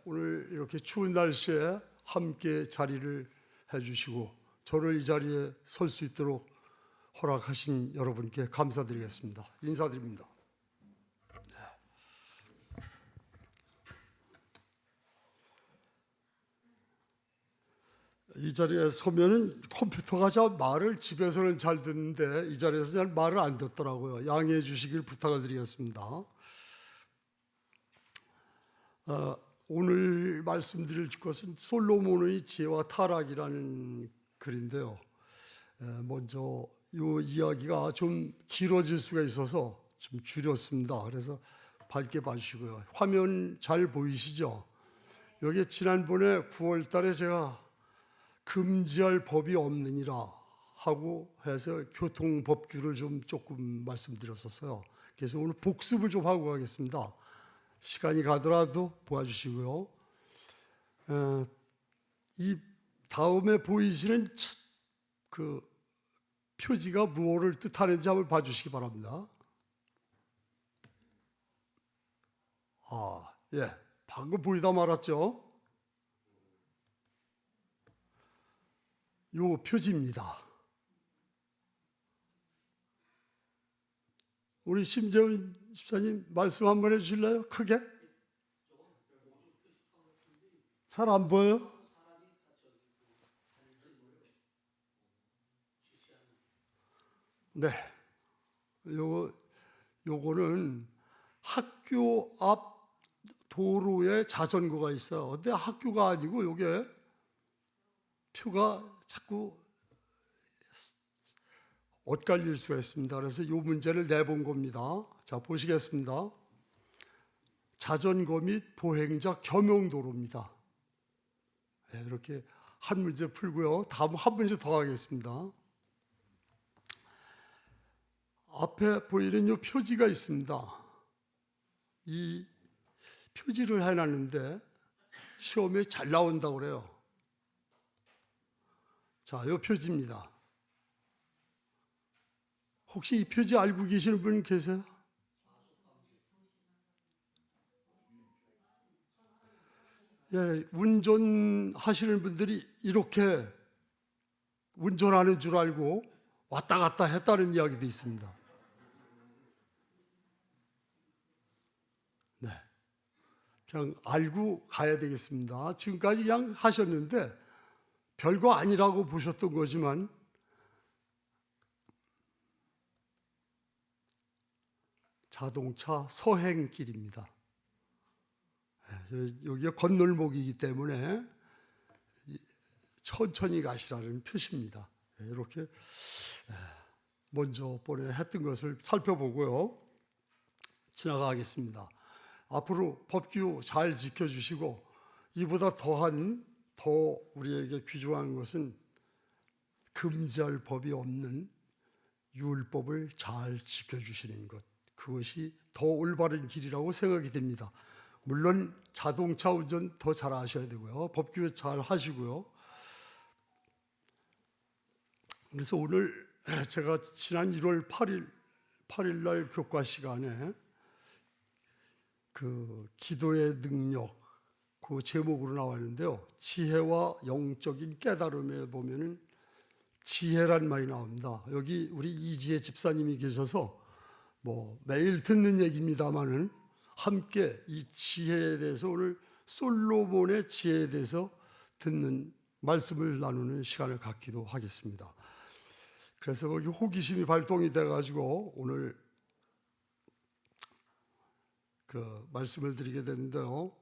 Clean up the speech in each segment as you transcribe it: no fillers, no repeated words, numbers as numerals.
오늘 이렇게 추운 날씨에 함께 자리를 해주시고 저를 이 자리에 설 수 있도록 허락하신 여러분께 감사드리겠습니다. 인사드립니다. 이 자리에 서면은 컴퓨터가 잘 말을 집에서는 잘 듣는데 이 자리에서 잘 말을 안 듣더라고요. 양해해 주시길 부탁을 드리겠습니다. 오늘 말씀드릴 것은 솔로몬의 지혜와 타락이라는 글인데요. 먼저 이 이야기가 좀 길어질 수가 있어서 좀 줄였습니다. 그래서 밝게 봐주시고요. 화면 잘 보이시죠? 여기 지난번에 9월 달에 제가 금지할 법이 없느니라 하고 해서 교통법규를 좀 조금 말씀드렸었어요. 그래서 오늘 복습을 좀 하고 가겠습니다. 시간이 가더라도 보아주시고요. 이 다음에 보이시는 그 표지가 무엇을 뜻하는지 한번 봐주시기 바랍니다. 방금 보이다 말았죠? 요 표지입니다. 우리 심재훈 집사님 말씀 한번 해주실래요? 크게? 잘 안 보여요? 네. 요거는 학교 앞 도로에 자전거가 있어요. 근데 학교가 아니고 요게 표가 자꾸 엇갈릴 수가 있습니다. 그래서 이 문제를 내본 겁니다. 자, 보시겠습니다. 자전거 및 보행자 겸용도로입니다. 이렇게 한 문제 풀고요. 다음 한 문제 더 하겠습니다. 앞에 보이는 이 표지가 있습니다. 이 표지를 해놨는데 시험에 잘 나온다고 그래요. 자, 이 표지입니다. 혹시 이 표지 알고 계시는 분 계세요? 운전하시는 분들이 이렇게 운전하는 줄 알고 왔다 갔다 했다는 이야기도 있습니다. 네, 그냥 알고 가야 되겠습니다. 지금까지 그냥 하셨는데 별거 아니라고 보셨던 거지만 자동차 서행길입니다. 여기가 건널목이기 때문에 천천히 가시라는 표시입니다. 이렇게 먼저 번에 했던 것을 살펴보고요. 지나가겠습니다. 앞으로 법규 잘 지켜주시고 이보다 더 우리에게 귀중한 것은 금지할 법이 없는 율법을 잘 지켜주시는 것, 그것이 더 올바른 길이라고 생각이 됩니다. 물론 자동차 운전 더 잘 하셔야 되고요. 법규 잘 하시고요. 그래서 오늘 제가 지난 1월 8일 날 교과 시간에 그 기도의 능력 그 제목으로 나왔는데요. 지혜와 영적인 깨달음에 보면은 지혜란 말이 나옵니다. 여기 우리 이지혜 집사님이 계셔서 매일 듣는 얘기입니다만은 함께 이 지혜에 대해서 오늘 솔로몬의 지혜에 대해서 듣는 말씀을 나누는 시간을 갖기도 하겠습니다. 그래서 거기 호기심이 발동이 돼가지고 오늘 그 말씀을 드리게 되는데요.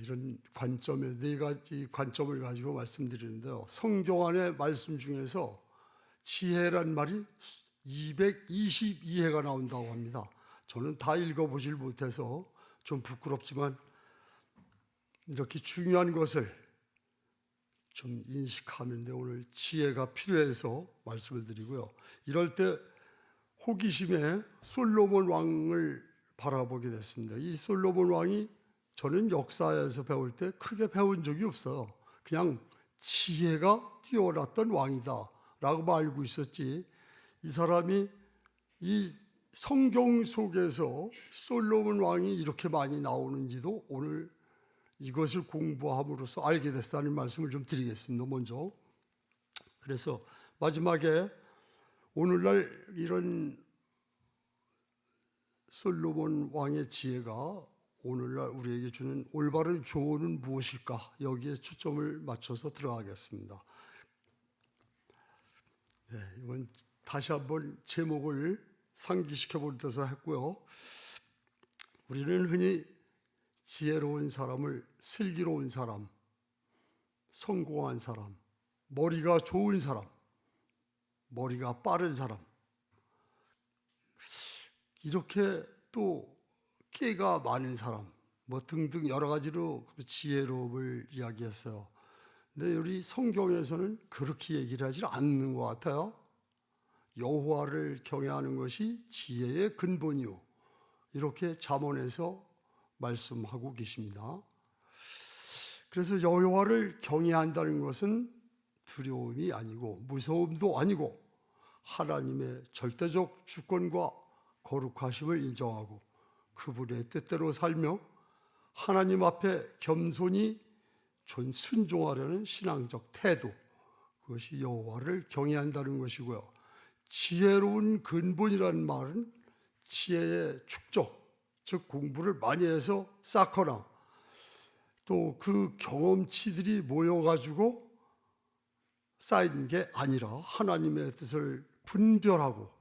이런 관점에 4가지 관점을 가지고 말씀드리는데요. 성경 안의 말씀 중에서 지혜란 말이 222회가 나온다고 합니다. 저는 다 읽어보질 못해서 좀 부끄럽지만 이렇게 중요한 것을 좀 인식하는데 오늘 지혜가 필요해서 말씀을 드리고요. 이럴 때 호기심에 솔로몬 왕을 바라보게 됐습니다. 이 솔로몬 왕이 저는 역사에서 배울 때 크게 배운 적이 없어요. 그냥 지혜가 뛰어났던 왕이다 라고 알고 있었지, 이 사람이 이 성경 속에서 솔로몬 왕이 이렇게 많이 나오는지도 오늘 이것을 공부함으로써 알게 됐다는 말씀을 좀 드리겠습니다. 먼저, 그래서 마지막에 오늘날 이런 솔로몬 왕의 지혜가 오늘날 우리에게 주는 올바른 교훈은 무엇일까? 여기에 초점을 맞춰서 들어가겠습니다. 네, 이건 다시 한번 제목을 상기시켜 볼 때서 했고요. 우리는 흔히 지혜로운 사람을 슬기로운 사람, 성공한 사람, 머리가 좋은 사람, 머리가 빠른 사람, 이렇게 또 끼가 많은 사람, 뭐 등등 여러 가지로 지혜로움을 이야기했어요. 근데 우리 성경에서는 그렇게 얘기를 하지 않는 것 같아요. 여호와를 경외하는 것이 지혜의 근본이요, 이렇게 잠언에서 말씀하고 계십니다. 그래서 여호와를 경외한다는 것은 두려움이 아니고 무서움도 아니고 하나님의 절대적 주권과 거룩하심을 인정하고 그분의 뜻대로 살며 하나님 앞에 겸손히 순종하려는 신앙적 태도, 그것이 여호와를 경외한다는 것이고요. 지혜로운 근본이라는 말은 지혜의 축적, 즉 공부를 많이 해서 쌓거나 또 그 경험치들이 모여가지고 쌓인 게 아니라 하나님의 뜻을 분별하고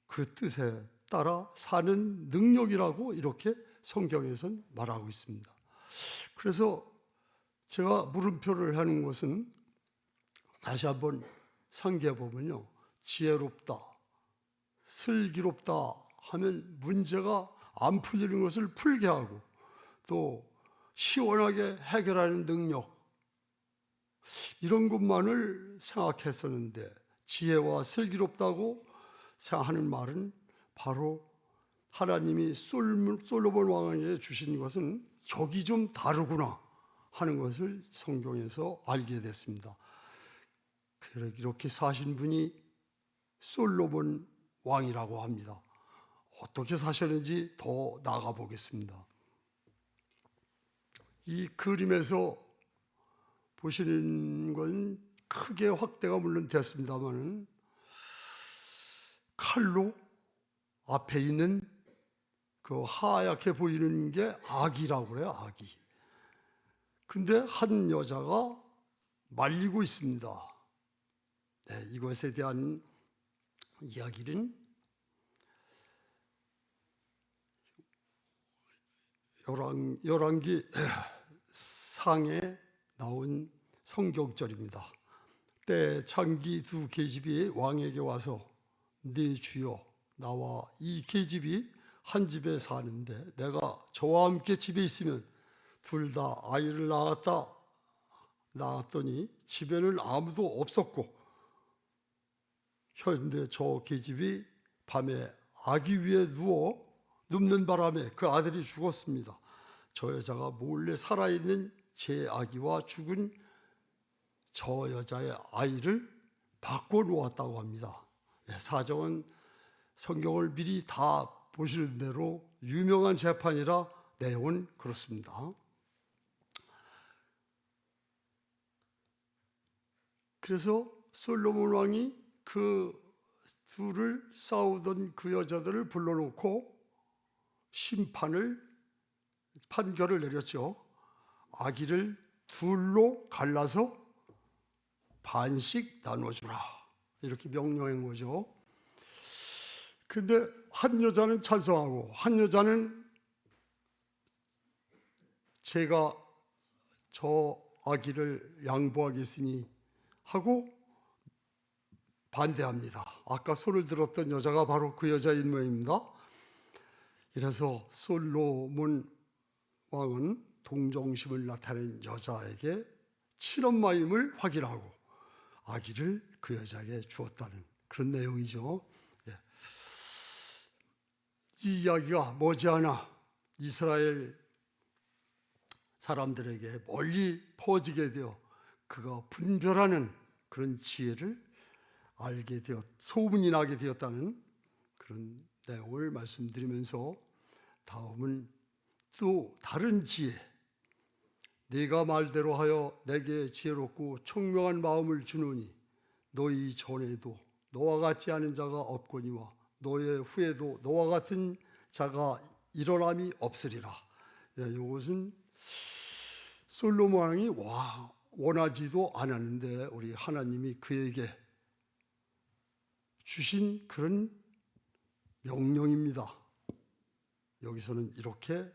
그 뜻에 따라 사는 능력이라고 이렇게 성경에선 말하고 있습니다. 그래서 제가 물음표를 하는 것은 다시 한번 상기해 보면요, 지혜롭다, 슬기롭다 하면 문제가 안 풀리는 것을 풀게 하고 또 시원하게 해결하는 능력, 이런 것만을 생각했었는데 지혜와 슬기롭다고 생각하는 말은 바로 하나님이 솔로몬 왕에게 주신 것은 격이 좀 다르구나 하는 것을 성경에서 알게 됐습니다. 이렇게 사신 분이 솔로몬 왕이라고 합니다. 어떻게 사셨는지 더 나가 보겠습니다. 이 그림에서 보시는 건 크게 확대가 물론 됐습니다만 칼로 앞에 있는 그 하얗게 보이는 게 아기라고 그래요. 아기. 근데 한 여자가 말리고 있습니다. 네, 이것에 대한 이야기는 열왕기 상에 나온 성경절입니다. 때 창기 두 계집이 왕에게 와서 네 주여, 나와 이 계집이 한 집에 사는데 내가 저와 함께 집에 있으면 둘 다 아이를 낳았더니 집에는 아무도 없었고 현재 저 계집이 밤에 아기 위에 눕는 바람에 그 아들이 죽었습니다. 저 여자가 몰래 살아있는 제 아기와 죽은 저 여자의 아이를 바꿔놓았다고 합니다. 사정은 성경을 미리 다 보시는 대로 유명한 재판이라 내용은 그렇습니다. 그래서 솔로몬 왕이 그 둘을 싸우던 그 여자들을 불러놓고 판결을 내렸죠. 아기를 둘로 갈라서 반씩 나눠주라, 이렇게 명령한 거죠. 근데 한 여자는 찬성하고 한 여자는 제가 저 아기를 양보하겠으니 하고 반대합니다. 아까 손을 들었던 여자가 바로 그 여자인 모양입니다. 이래서 솔로몬 왕은 동정심을 나타낸 여자에게 친엄마임을 확인하고 아기를 그 여자에게 주었다는 그런 내용이죠. 이 이야기가 머지않아 이스라엘 사람들에게 멀리 퍼지게 되어 그가 분별하는 그런 지혜를 알게 되었, 소문이 나게 되었다는 그런 내용을 말씀드리면서 다음은 또 다른 지혜, 네가 말대로 하여 내게 지혜롭고 총명한 마음을 주노니 너희 전에도 너와 같지 않은 자가 없거니와 너의 후에도 너와 같은 자가 일어남이 없으리라. 이것은 솔로몬 왕이 원하지도 않았는데 우리 하나님이 그에게 주신 그런 명령입니다. 여기서는 이렇게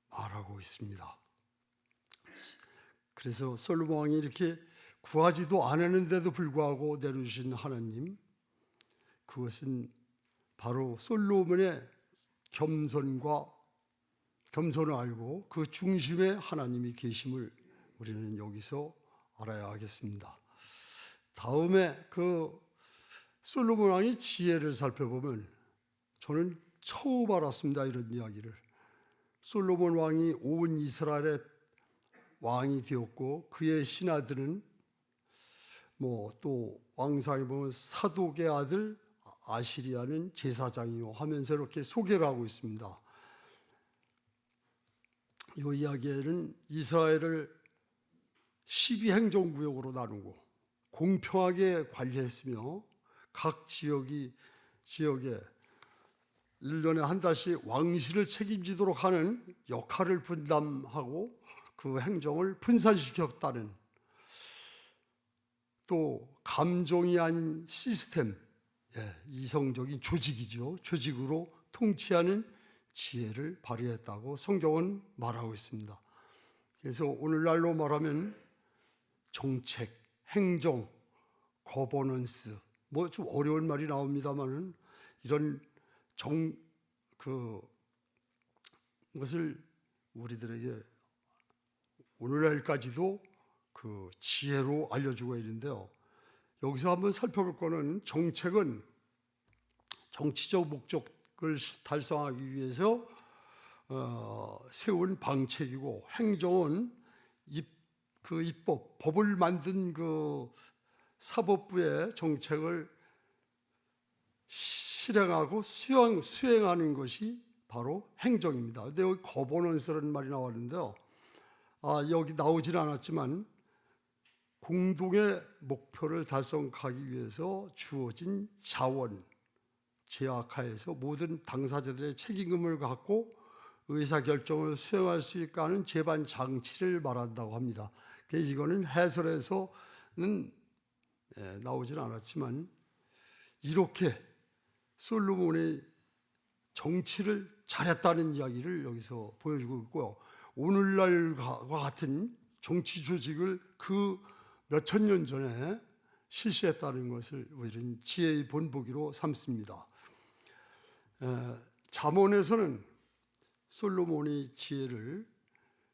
말하고 있습니다. 그래서 솔로몬 왕이 이렇게 구하지도 않았는데도 불구하고 내려주신 하나님, 그것은 바로 솔로몬의 겸손을 알고 그 중심에 하나님이 계심을 우리는 여기서 알아야 하겠습니다. 다음에 그 솔로몬 왕의 지혜를 살펴보면 저는 처음 알았습니다. 이런 이야기를. 솔로몬 왕이 온 이스라엘의 왕이 되었고 그의 신하들은 또 왕상에 보면 사독의 아들 아시리아는 제사장이요 하면서 이렇게 소개를 하고 있습니다. 이 이야기에는 이스라엘을 12행정구역으로 나누고 공평하게 관리했으며 각 지역에 1년에 한 달씩 왕실을 책임지도록 하는 역할을 분담하고 그 행정을 분산시켰다는, 또 감종이 아닌 시스템, 이성적인 조직이죠. 조직으로 통치하는 지혜를 발휘했다고 성경은 말하고 있습니다. 그래서 오늘날로 말하면 정책, 행정, 거버넌스, 좀 어려운 말이 나옵니다만은 이런 것을 우리들에게 오늘날까지도 그 지혜로 알려주고 있는데요. 여기서 한번 살펴볼 거는 정책은 정치적 목적을 달성하기 위해서 세운 방책이고, 행정은 법을 만든 그 사법부의 정책을 실행하고 수행하는 것이 바로 행정입니다. 근데 여기 거버넌스라는 말이 나왔는데요. 여기 나오진 않았지만 공동의 목표를 달성하기 위해서 주어진 자원, 제약하에서 모든 당사자들의 책임을 갖고 의사결정을 수행할 수 있게 하는 제반 장치를 말한다고 합니다. 그래서 이거는 해설에서는 나오진 않았지만 이렇게 솔로몬의 정치를 잘했다는 이야기를 여기서 보여주고 있고요. 오늘날과 같은 정치 조직을 그 몇천 년 전에 실시했다는 것을 우리는 지혜의 본보기로 삼습니다. 잠언에서는 솔로몬의 지혜를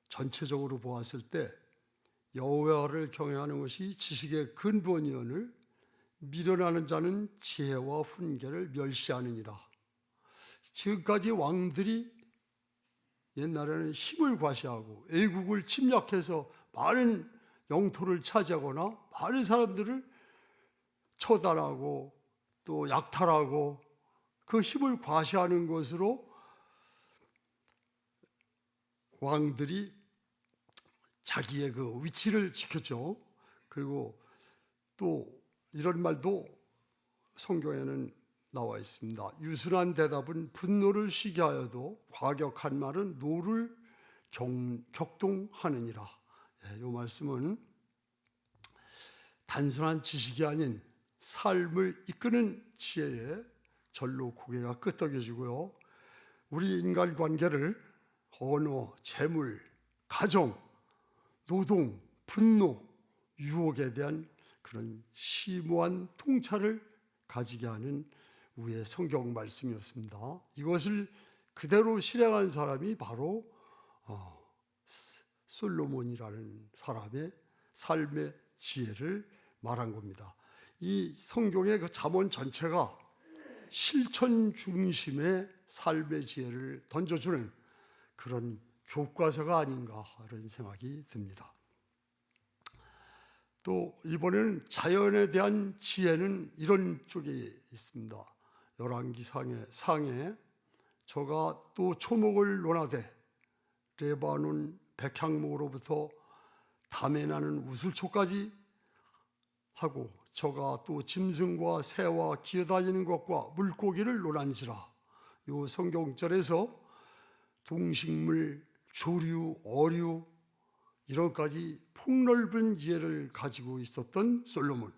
전체적으로 보았을 때 여호와를 경외하는 것이 지식의 근본이오늘 미련하는 자는 지혜와 훈계를 멸시하느니라. 지금까지 왕들이 옛날에는 힘을 과시하고 애국을 침략해서 많은 영토를 차지하거나 많은 사람들을 처단하고 또 약탈하고 그 힘을 과시하는 것으로 왕들이 자기의 그 위치를 지켰죠. 그리고 또 이런 말도 성경에는 나와 있습니다. 유순한 대답은 분노를 쉬게 하여도 과격한 말은 노를 격동하느니라. 이 말씀은 단순한 지식이 아닌 삶을 이끄는 지혜에 절로 고개가 끄덕여지고요. 우리 인간관계를 언어, 재물, 가정, 노동, 분노, 유혹에 대한 그런 심오한 통찰을 가지게 하는 우리의 성경 말씀이었습니다. 이것을 그대로 실행한 사람이 바로 솔로몬이라는 사람의 삶의 지혜를 말한 겁니다. 이 성경의 그 잠언 전체가 실천 중심의 삶의 지혜를 던져주는 그런 교과서가 아닌가 하는 생각이 듭니다. 또 이번에는 자연에 대한 지혜는 이런 쪽에 있습니다. 열왕기 상에 저가 또 초목을 논하되 레바논 백향목으로부터 담에 나는 우슬초까지 하고 저가 또 짐승과 새와 기어다니는 것과 물고기를 논한지라. 요 성경절에서 동식물, 조류, 어류 이런까지 폭넓은 지혜를 가지고 있었던 솔로몬,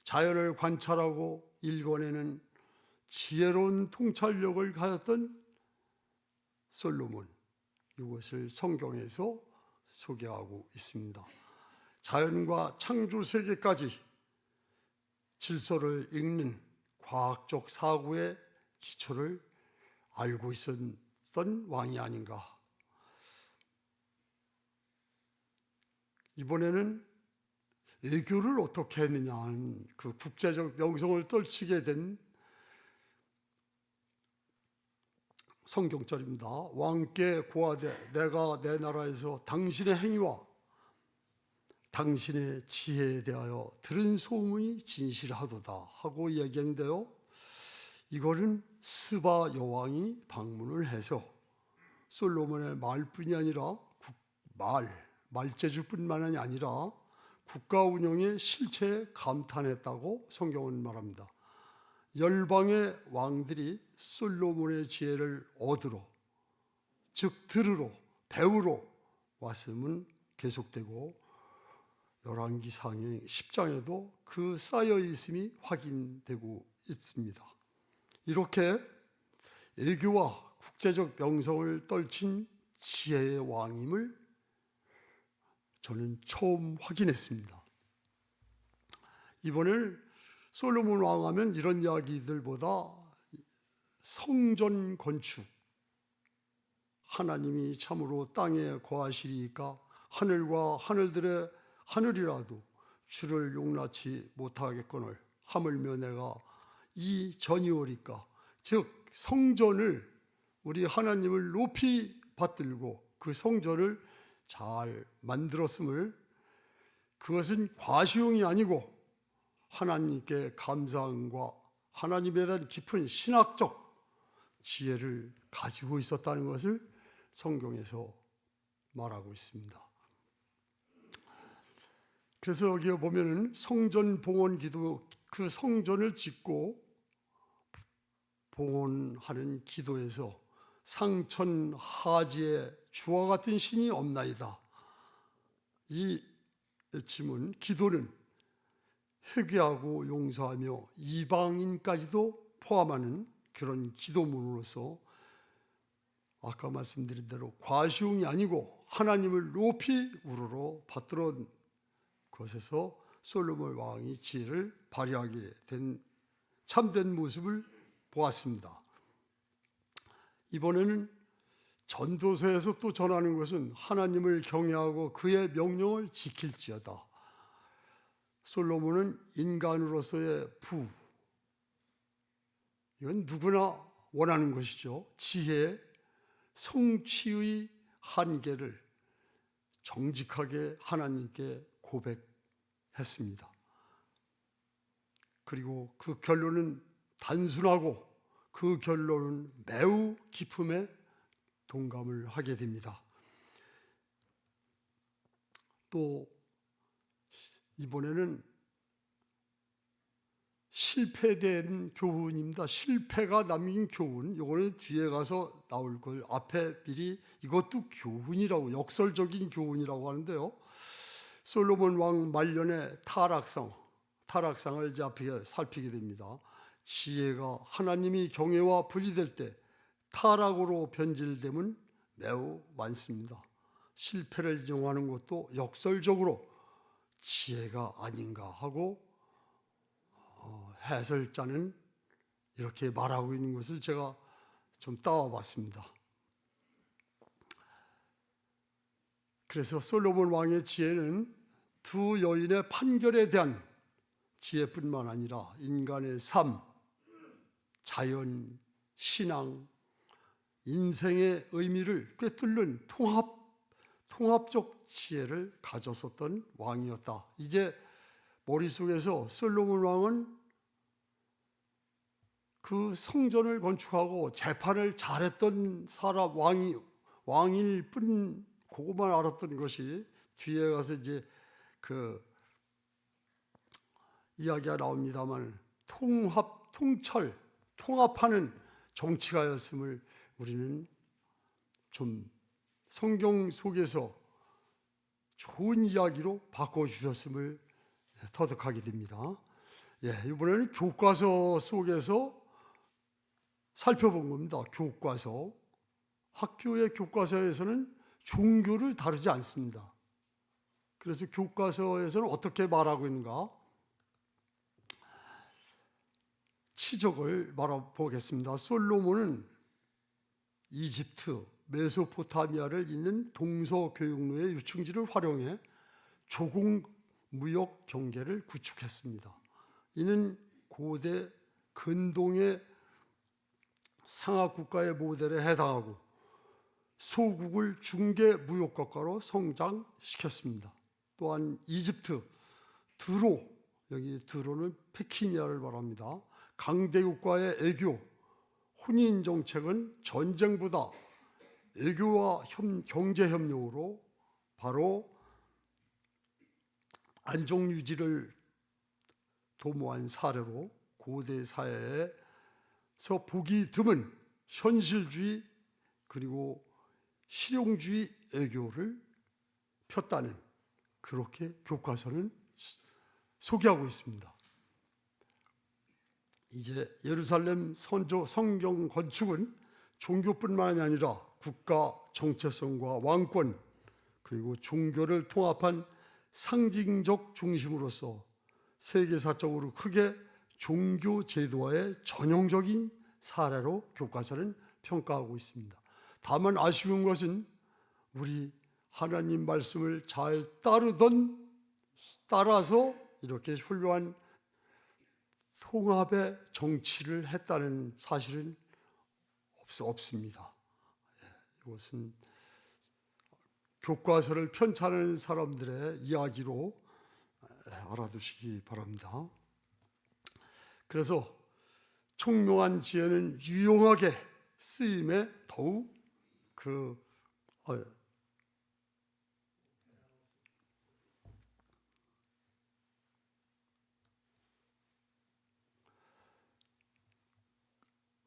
자연을 관찰하고 일궈내는 지혜로운 통찰력을 가졌던 솔로몬, 이것을 성경에서 소개하고 있습니다. 자연과 창조 세계까지 질서를 읽는 과학적 사고의 기초를 알고 있었던 왕이 아닌가. 이번에는 애교를 어떻게 했느냐 하는 그 국제적 명성을 떨치게 된 성경절입니다. 왕께 고하되 내가 내 나라에서 당신의 행위와 당신의 지혜에 대하여 들은 소문이 진실하도다 하고 이야기하는데요. 이거는 스바 여왕이 방문을 해서 솔로몬의 말뿐이 아니라 말재주뿐만이 아니라 국가 운영의 실체에 감탄했다고 성경은 말합니다. 열방의 왕들이 솔로몬의 지혜를 얻으러, 즉 들으러, 배우러 왔음은 계속되고 열왕기 상행 10장에도 그 쌓여 있음이 확인되고 있습니다. 이렇게 애교와 국제적 명성을 떨친 지혜의 왕임을 저는 처음 확인했습니다. 이번에 솔로몬 왕 하면 이런 이야기들보다 성전 건축, 하나님이 참으로 땅에 거하시리이까 하늘과 하늘이라도 주를 용납치 못하겠거늘 하물며 내가 이 전이오리까. 즉 성전을, 우리 하나님을 높이 받들고 그 성전을 잘 만들었음을, 그것은 과시용이 아니고 하나님께 감사함과 하나님에 대한 깊은 신학적 지혜를 가지고 있었다는 것을 성경에서 말하고 있습니다. 그래서 여기 보면은 성전 봉헌 기도, 그 성전을 짓고 봉헌하는 기도에서 상천하지에 주와 같은 신이 없나이다. 이 지문 기도는 회개하고 용서하며 이방인까지도 포함하는 그런 기도문으로서 아까 말씀드린 대로 과시용이 아니고 하나님을 높이 우러러 받들어 것에서 솔로몬 왕이 지혜를 발휘하게 된 참된 모습을 보았습니다. 이번에는 전도서에서 또 전하는 것은 하나님을 경외하고 그의 명령을 지킬지어다. 솔로몬은 인간으로서의 부, 이건 누구나 원하는 것이죠. 지혜, 성취의 한계를 정직하게 하나님께 고백했습니다. 그리고 그 결론은 단순하고 그 결론은 매우 기쁨에 동감을 하게 됩니다. 또 이번에는 실패된 교훈입니다. 실패가 남긴 교훈, 이거는 뒤에 가서 나올 걸 앞에 미리 이것도 교훈이라고, 역설적인 교훈이라고 하는데요. 솔로몬 왕 말년의 타락상을 이제 앞에 살피게 됩니다. 지혜가 하나님이 경외와 분리될 때 타락으로 변질됨은 매우 많습니다. 실패를 인정하는 것도 역설적으로 지혜가 아닌가 하고 해설자는 이렇게 말하고 있는 것을 제가 좀 따와봤습니다. 그래서 솔로몬 왕의 지혜는 두 여인의 판결에 대한 지혜뿐만 아니라 인간의 삶, 자연, 신앙, 인생의 의미를 꿰뚫는 통합적 지혜를 가졌었던 왕이었다. 이제 머릿속에서 솔로몬 왕은 그 성전을 건축하고 재판을 잘했던 사람 왕일 뿐 그것만 알았던 것이 뒤에 가서 이제 그 이야기가 나옵니다만 통합하는 정치가였음을 우리는 좀 성경 속에서 좋은 이야기로 바꿔주셨음을 터득하게 됩니다. 이번에는 교과서 속에서 살펴본 겁니다. 교과서. 학교의 교과서에서는 종교를 다루지 않습니다. 그래서 교과서에서는 어떻게 말하고 있는가? 치적을 말해보겠습니다. 솔로몬은 이집트, 메소포타미아를 잇는 동서교역로의 유충지를 활용해 조공 무역 경계를 구축했습니다. 이는 고대 근동의 상하국가의 모델에 해당하고 소국을 중개 무역국가로 성장시켰습니다. 또한 이집트 드로, 여기 드로는 페키니아를 말합니다. 강대국과의 애교, 혼인 정책은 전쟁보다 애교와 경제 협력으로 바로 안정 유지를 도모한 사례로 고대 사회에서 보기 드문 현실주의 그리고 실용주의 애교를 폈다는, 그렇게 교과서는 소개하고 있습니다. 이제 예루살렘 성경 건축은 종교뿐만이 아니라 국가 정체성과 왕권 그리고 종교를 통합한 상징적 중심으로서 세계사적으로 크게 종교 제도화의 전형적인 사례로 교과서는 평가하고 있습니다. 다만 아쉬운 것은 우리 하나님 말씀을 잘 따라서 이렇게 훌륭한 통합의 정치를 했다는 사실은 없습니다. 이것은 교과서를 편찬하는 사람들의 이야기로 알아두시기 바랍니다. 그래서 총명한 지혜는 유용하게 쓰임에 더욱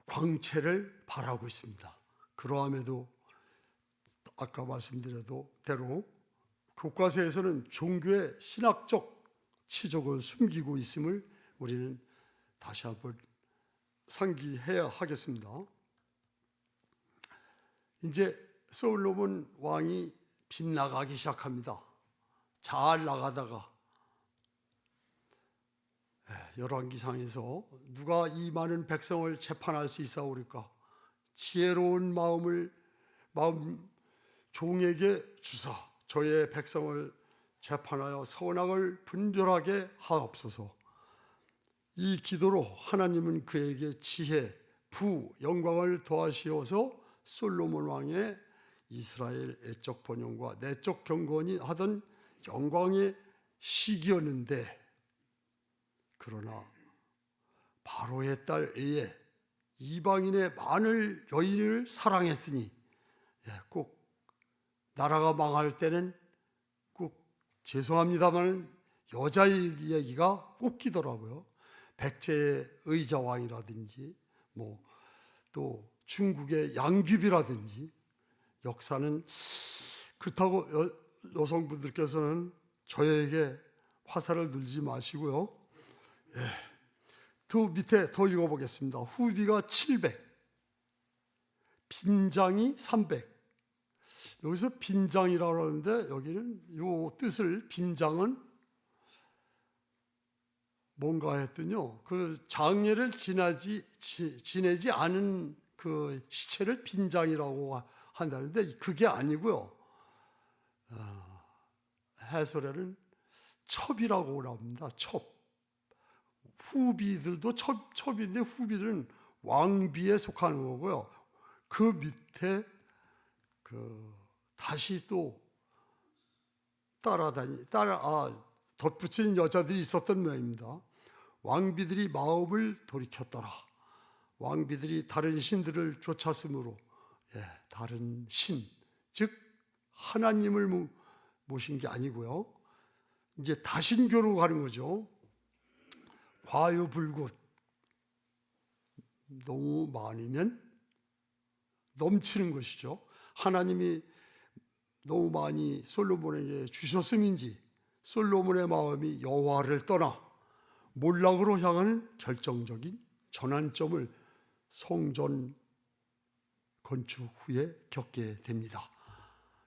광채를 발하고 있습니다. 그러함에도 아까 말씀드린 대로 교과서에서는 종교의 신학적 치적을 숨기고 있음을 우리는 다시 한번 상기해야 하겠습니다. 이제 솔로몬 왕이 빗나가기 시작합니다. 잘 나가다가 열왕기상에서 누가 이 많은 백성을 재판할 수 있사오리까? 지혜로운 마음 종에게 주사 저의 백성을 재판하여 선악을 분별하게 하옵소서. 이 기도로 하나님은 그에게 지혜, 부, 영광을 더하시어서 솔로몬 왕의 이스라엘 애적 번영과 내적 경건이 하던 영광의 시기였는데, 그러나 바로의 딸 에에 이방인의 많은 여인을 사랑했으니 꼭 나라가 망할 때는 꼭 죄송합니다만 여자 얘기가 꼽히더라고요. 백제의 의자왕이라든지 또 중국의 양귀비라든지. 역사는 그렇다고 여성분들께서는 저에게 화살을 들지 마시고요. 더 밑에 더 읽어보겠습니다. 후비가 700, 빈장이 300. 여기서 빈장이라고 하는데 여기는 이 뜻을, 빈장은 뭔가 했더니요, 그 장례를 지내지 않은 그 시체를 빈장이라고 한다는데 그게 아니고요. 해설에는 첩이라고 나옵니다. 첩. 후비들도 첩인데 후비들은 왕비에 속하는 거고요. 그 밑에 다시 또 덧붙인 여자들이 있었던 모양입니다. 왕비들이 마음을 돌이켰더라. 왕비들이 다른 신들을 쫓았으므로 다른 신, 즉 하나님을 모신 게 아니고요. 이제 다신교로 가는 거죠. 과유불급, 너무 많으면 넘치는 것이죠. 하나님이 너무 많이 솔로몬에게 주셨음인지 솔로몬의 마음이 여호와를 떠나 몰락으로 향하는 결정적인 전환점을 성전 건축 후에 겪게 됩니다.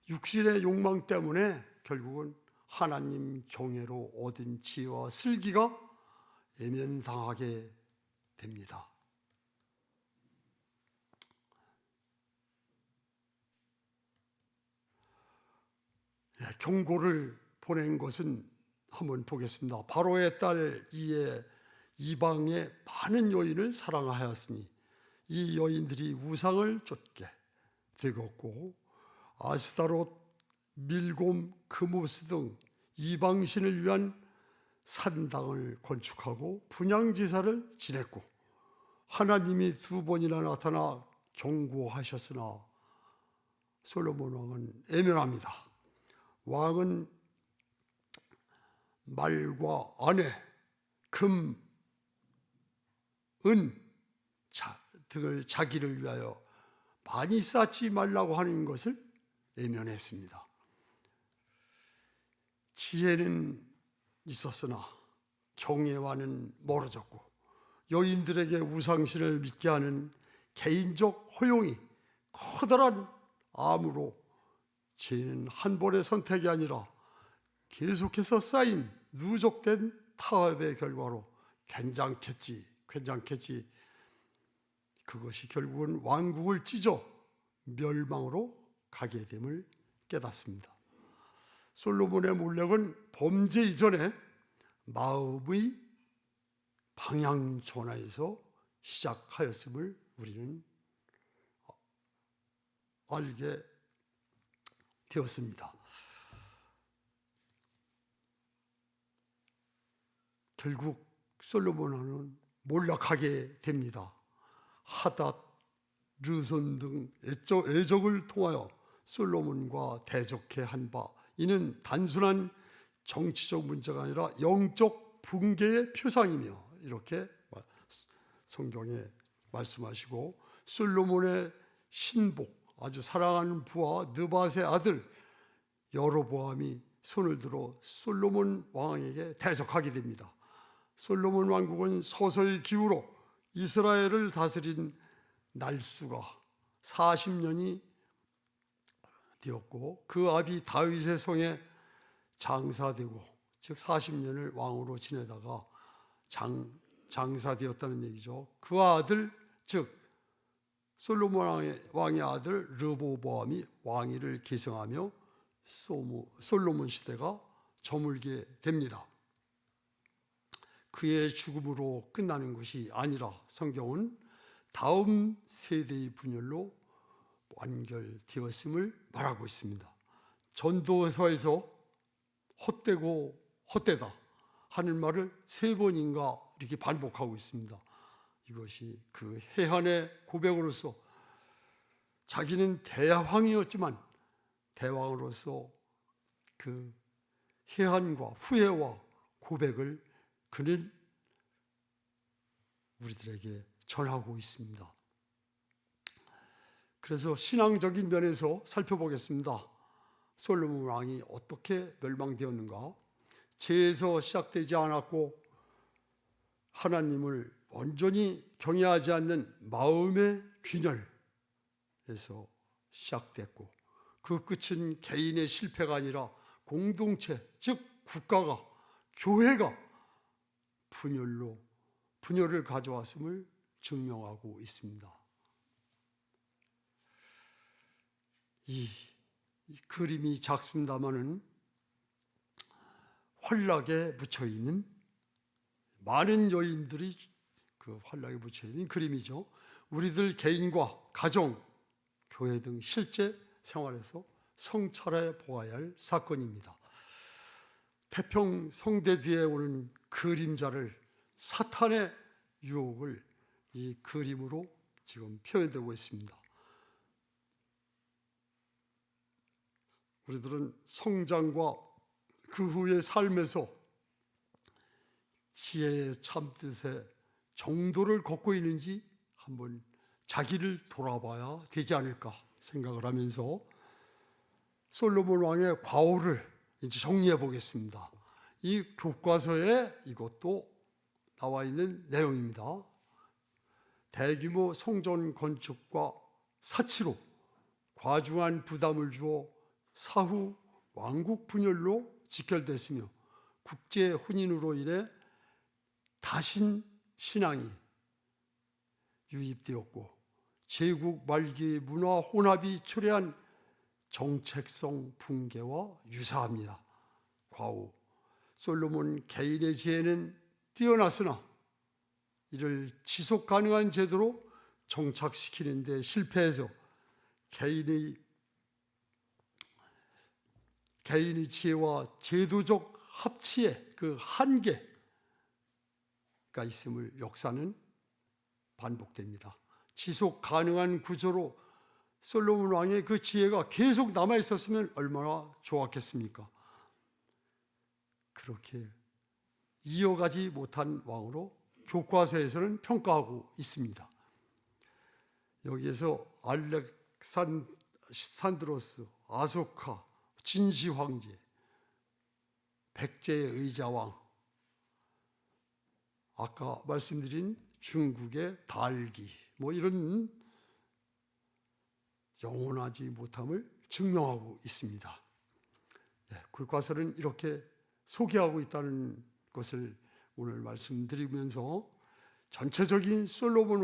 육신의 욕망 때문에 결국은 하나님 경외로 얻은 지혜와 슬기가 외면당하게 됩니다. 경고를 보낸 것은 한번 보겠습니다. 바로의 딸 이에 이방의 많은 여인을 사랑하였으니 이 여인들이 우상을 쫓게 되었고 아스타롯, 밀곰, 그모스 등 이방신을 위한 산당을 건축하고 분향제사를 지냈고 하나님이 2번이나 나타나 경고하셨으나 솔로몬 왕은 외면합니다. 왕은 말과 아내, 금, 은 등을 자기를 위하여 많이 쌓지 말라고 하는 것을 외면했습니다. 지혜는 있었으나 경외와는 멀어졌고 여인들에게 우상신을 믿게 하는 개인적 허용이 커다란 암으로 죄는 한 번의 선택이 아니라 계속해서 쌓인 누적된 타협의 결과로 괜찮겠지 그것이 결국은 왕국을 찢어 멸망으로 가게 됨을 깨닫습니다. 솔로몬의 몰락은 범죄 이전에 마음의 방향 전환에서 시작하였음을 우리는 알게 되었습니다. 결국 솔로몬 왕은 몰락하게 됩니다. 하닷, 르손 등 애적을 통하여 솔로몬과 대적해 한 바, 이는 단순한 정치적 문제가 아니라 영적 붕괴의 표상이며 이렇게 성경에 말씀하시고 솔로몬의 신복, 아주 사랑하는 부하 느밧의 아들 여로보암이 손을 들어 솔로몬 왕에게 대적하게 됩니다. 솔로몬 왕국은 서서히 기울어 이스라엘을 다스린 날수가 40년이 되었고 그 아비 다윗의 성에 장사되고 즉 40년을 왕으로 지내다가 장사되었다는 얘기죠. 그 아들 즉 솔로몬 왕의 아들 르보보암이 왕위를 계승하며 솔로몬 시대가 저물게 됩니다. 그의 죽음으로 끝나는 것이 아니라 성경은 다음 세대의 분열로 완결되었음을 말하고 있습니다. 전도서에서 헛되고 헛되다 하는 말을 3번인가 이렇게 반복하고 있습니다. 이것이 그 해한의 고백으로서 자기는 대왕이었지만 대왕으로서 그 해한과 후회와 고백을 그는 우리들에게 전하고 있습니다. 그래서 신앙적인 면에서 살펴보겠습니다. 솔로몬 왕이 어떻게 멸망되었는가? 죄에서 시작되지 않았고 하나님을 온전히 경외하지 않는 마음의 균열에서 시작됐고 그 끝은 개인의 실패가 아니라 공동체, 즉 국가가, 교회가 분열을 가져왔음을 증명하고 있습니다. 이 그림이 작습니다마는 환락에 묻혀있는 많은 여인들이 그 환락에 묻혀있는 그림이죠. 우리들 개인과 가정, 교회 등 실제 생활에서 성찰해 보아야 할 사건입니다. 태평 성대 뒤에 오는 그림자를 사탄의 유혹을 이 그림으로 지금 표현되고 있습니다. 우리들은 성장과 그 후의 삶에서 지혜의 참뜻의 정도를 걷고 있는지 한번 자기를 돌아봐야 되지 않을까 생각을 하면서 솔로몬 왕의 과오를 이제 정리해 보겠습니다. 이 교과서에 이것도 나와 있는 내용입니다. 대규모 성전 건축과 사치로 과중한 부담을 주어 사후 왕국 분열로 직결됐으며 국제 혼인으로 인해 다신 신앙이 유입되었고 제국 말기 문화 혼합이 초래한 정책성 붕괴와 유사합니다. 과오. 솔로몬 개인의 지혜는 뛰어났으나 이를 지속 가능한 제도로 정착시키는 데 실패해서 개인의 지혜와 제도적 합치의 그 한계가 있음을 역사는 반복됩니다. 지속 가능한 구조로 솔로몬 왕의 그 지혜가 계속 남아 있었으면 얼마나 좋았겠습니까? 그렇게 이어가지 못한 왕으로 교과서에서는 평가하고 있습니다. 여기에서 알렉산드로스, 아소카, 진시 황제, 백제의 의자왕, 아까 말씀드린 중국의 달기, 이런 영원하지 못함을 증명하고 있습니다. 교과서는 이렇게 소개하고 있다는 것을 오늘 말씀드리면서 전체적인 솔로몬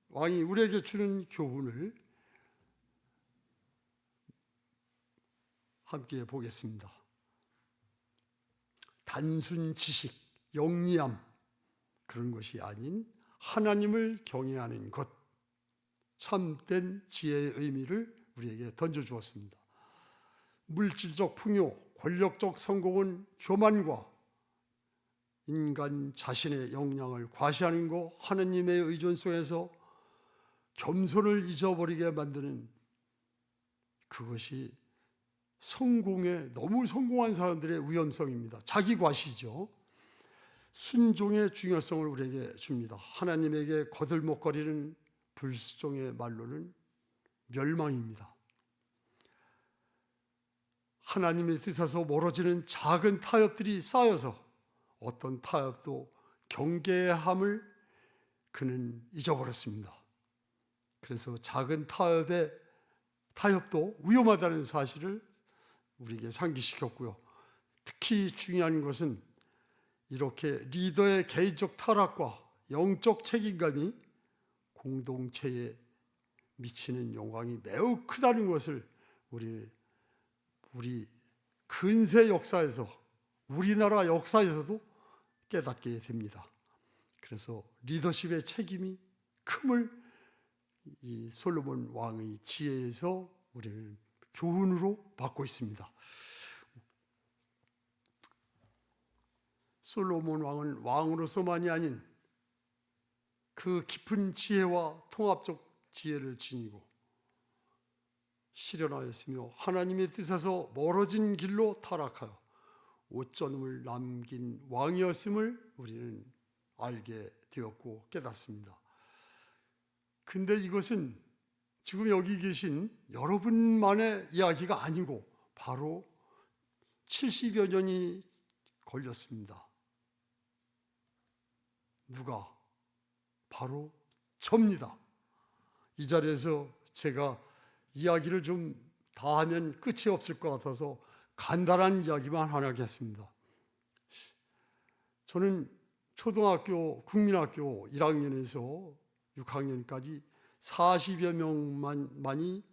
왕이 우리에게 주는 교훈을 함께 보겠습니다. 단순 지식, 영리함 그런 것이 아닌 하나님을 경외하는 것, 참된 지혜의 의미를 우리에게 던져주었습니다. 물질적 풍요, 권력적 성공은 교만과 인간 자신의 역량을 과시하는 것, 하나님의 의존 속에서 겸손을 잊어버리게 만드는 그것이 너무 성공한 사람들의 위험성입니다. 자기 과시죠. 순종의 중요성을 우리에게 줍니다. 하나님에게 거들먹거리는 불순종의 말로는 멸망입니다. 하나님의 뜻에서 멀어지는 작은 타협들이 쌓여서 어떤 타협도 경계함을 그는 잊어버렸습니다. 그래서 작은 타협도 위험하다는 사실을 우리에게 상기시켰고요. 특히 중요한 것은 이렇게 리더의 개인적 타락과 영적 책임감이 공동체에 미치는 영향이 매우 크다는 것을 우리 근세 역사에서, 우리나라 역사에서도 깨닫게 됩니다. 그래서 리더십의 책임이 큼을 이 솔로몬 왕의 지혜에서 우리는 교훈으로 받고 있습니다. 솔로몬 왕은 왕으로서만이 아닌 그 깊은 지혜와 통합적 지혜를 지니고 실현하였으며 하나님의 뜻에서 멀어진 길로 타락하여 오점을 남긴 왕이었음을 우리는 알게 되었고 깨닫습니다. 근데 이것은 지금 여기 계신 여러분만의 이야기가 아니고 바로 70여 년이 걸렸습니다. 누가? 바로 접니다. 이 자리에서 제가 이야기를 좀 다 하면 끝이 없을 것 같아서 간단한 이야기만 하나 하겠습니다. 저는 초등학교, 국민학교 1학년에서 6학년까지 40여 명만이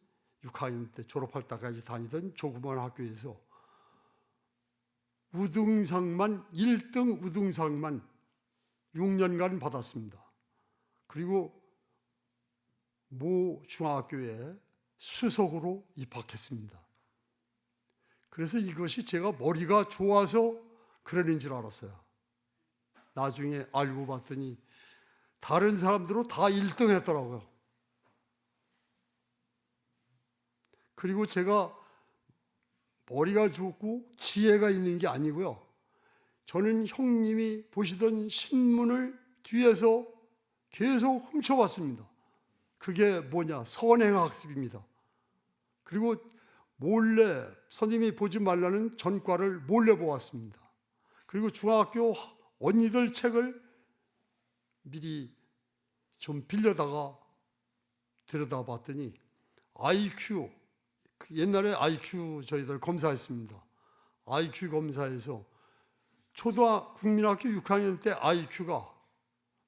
6학년 때 졸업할 때까지 다니던 조그만 학교에서 우등상만 1등 우등상만 6년간 받았습니다. 그리고 모 중학교에 수석으로 입학했습니다. 그래서 이것이 제가 머리가 좋아서 그러는 줄 알았어요. 나중에 알고 봤더니 다른 사람들은 다 1등 했더라고요. 그리고 제가 머리가 좋고 지혜가 있는 게 아니고요. 저는 형님이 보시던 신문을 뒤에서 계속 훔쳐봤습니다. 그게 뭐냐? 선행학습입니다. 그리고 몰래 선생님이 보지 말라는 전과를 몰래 보았습니다. 그리고 중학교 언니들 책을 미리 좀 빌려다가 들여다봤더니 IQ, 옛날에 IQ 저희들 검사했습니다. IQ 검사에서 국민학교 6학년 때 IQ가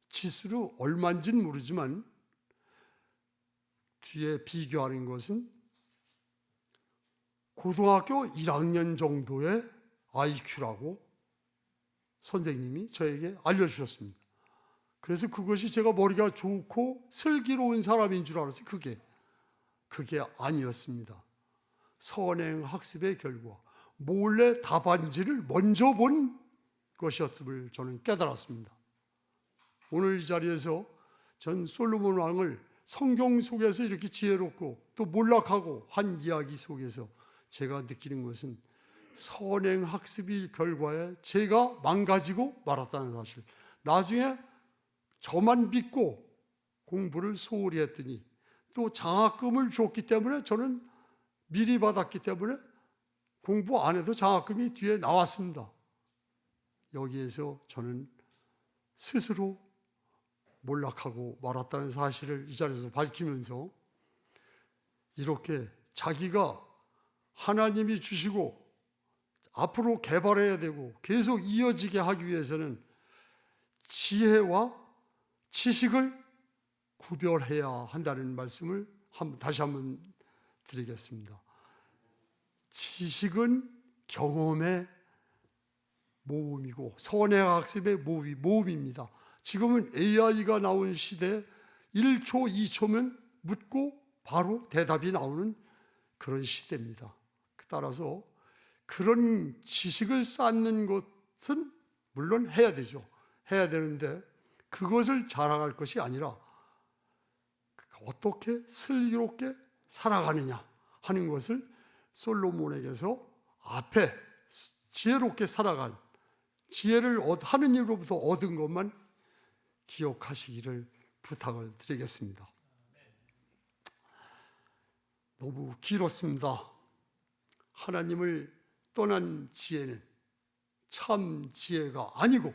지수로 얼마인지는 모르지만 뒤에 비교하는 것은 고등학교 1학년 정도의 IQ라고 선생님이 저에게 알려주셨습니다. 그래서 그것이 제가 머리가 좋고 슬기로운 사람인 줄 알았어요. 그게 아니었습니다. 선행학습의 결과, 몰래 답안지를 먼저 본 것이었음을 저는 깨달았습니다. 오늘 이 자리에서 전 솔로몬 왕을 성경 속에서 이렇게 지혜롭고 또 몰락하고 한 이야기 속에서 제가 느끼는 것은 선행학습의 결과에 제가 망가지고 말았다는 사실. 나중에 저만 믿고 공부를 소홀히 했더니 또 장학금을 줬기 때문에 저는 미리 받았기 때문에 공부 안 해도 장학금이 뒤에 나왔습니다. 여기에서 저는 스스로 몰락하고 말았다는 사실을 이 자리에서 밝히면서 이렇게 자기가 하나님이 주시고 앞으로 개발해야 되고 계속 이어지게 하기 위해서는 지혜와 지식을 구별해야 한다는 말씀을 다시 한번 드리겠습니다. 지식은 경험의 모음이고 선행학습의 모음입니다. 지금은 AI가 나온 시대에 1초, 2초면 묻고 바로 대답이 나오는 그런 시대입니다. 따라서 그런 지식을 쌓는 것은 물론 해야 되죠. 해야 되는데 그것을 자랑할 것이 아니라 어떻게 슬기롭게 살아가느냐 하는 것을 솔로몬에게서 앞에 지혜롭게 살아간 지혜를 하느님으로부터 얻은 것만 기억하시기를 부탁을 드리겠습니다. 너무 길었습니다. 하나님을 떠난 지혜는 참 지혜가 아니고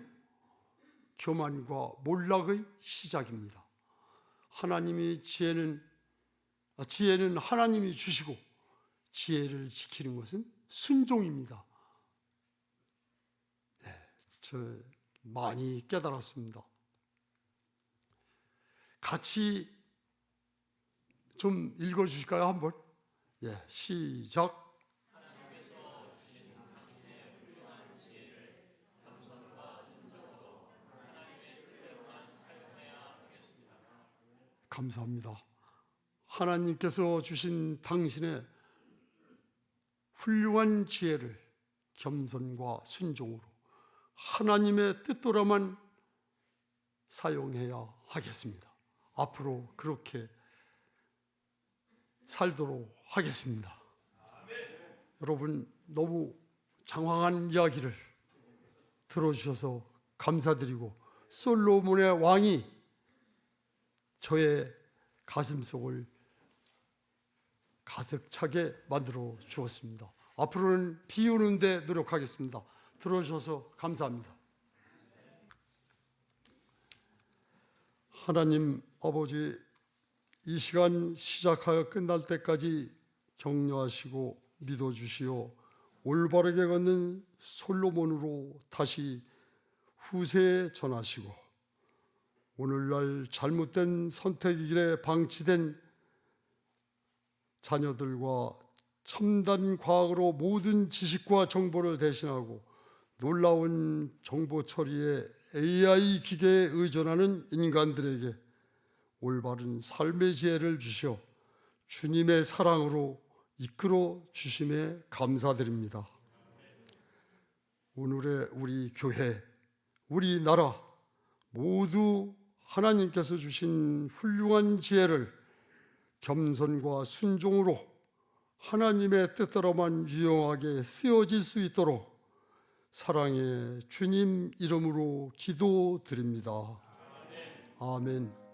교만과 몰락의 시작입니다. 지혜는 하나님이 주시고 지혜를 지키는 것은 순종입니다. 저 많이 깨달았습니다. 같이 좀 읽어주실까요? 한번. 시작. 감사합니다. 하나님께서 주신 당신의 훌륭한 지혜를 겸손과 순종으로 하나님의 뜻대로만 사용해야 하겠습니다. 앞으로 그렇게 살도록 하겠습니다. 여러분 너무 장황한 이야기를 들어주셔서 감사드리고 솔로몬의 왕이 저의 가슴속을 가득 차게 만들어 주었습니다. 앞으로는 비우는 데 노력하겠습니다. 들어주셔서 감사합니다. 하나님 아버지, 이 시간 시작하여 끝날 때까지 격려하시고 믿어주시어 올바르게 걷는 솔로몬으로 다시 후세에 전하시고 오늘날 잘못된 선택의 길에 방치된 자녀들과 첨단 과학으로 모든 지식과 정보를 대신하고 놀라운 정보 처리에 AI 기계에 의존하는 인간들에게 올바른 삶의 지혜를 주셔 주님의 사랑으로 이끌어 주심에 감사드립니다. 오늘의 우리 교회, 우리 나라 모두 하나님께서 주신 훌륭한 지혜를 겸손과 순종으로 하나님의 뜻대로만 유용하게 쓰여질 수 있도록 사랑의 주님 이름으로 기도드립니다. 아멘.